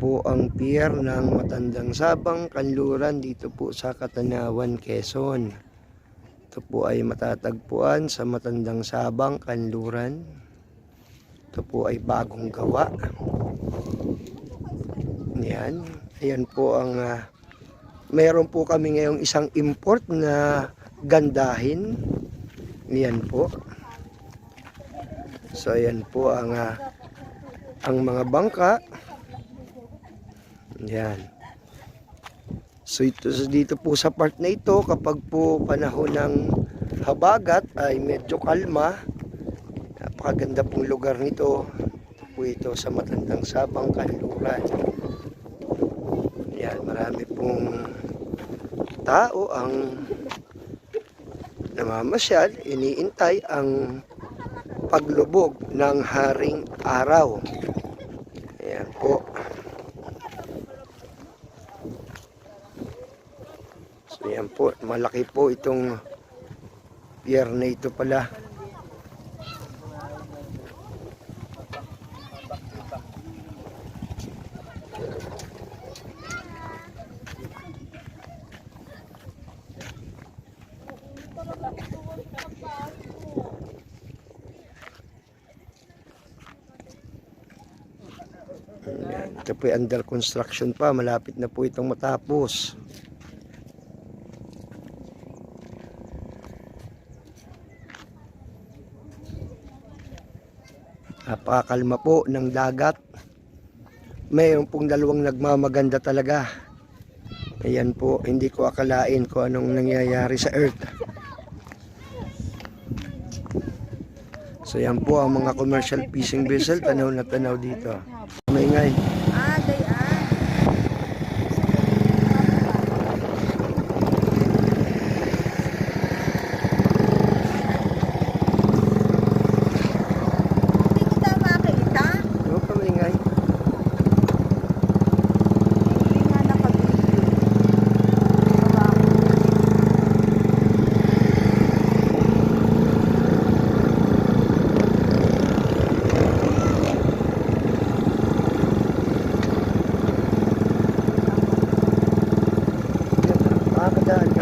po ang pier ng Matandang Sabang, Kanluran dito po sa Katanawan, Quezon. Ito po ay matatagpuan sa Matandang Sabang, Kanluran. Ito po ay bagong gawa. Yan. Ayan po ang mayroon po kami ngayong isang import na gandahin. Yan po. So ayan po ang mga bangka. Yan. So dito po sa part na ito, kapag po panahon ng habagat ay medyo kalma. Napakaganda pong lugar nito. Ito po ito sa Matandang Sabang, Kanluran. Yan, marami pong tao ang namamasyal, iniintay ang paglubog ng haring araw. Ayan po. So yan po, malaki po itong pier na ito pala. Ito po ay under construction pa, malapit na po itong matapos. Napakakalma po ng dagat. Mayroon pong dalawang nagmamaganda talaga. Ayan po, hindi ko akalain kung anong nangyayari sa Earth. So yan po ang mga commercial fishing vessel, tanaw na tanaw dito. Maingay. Daan.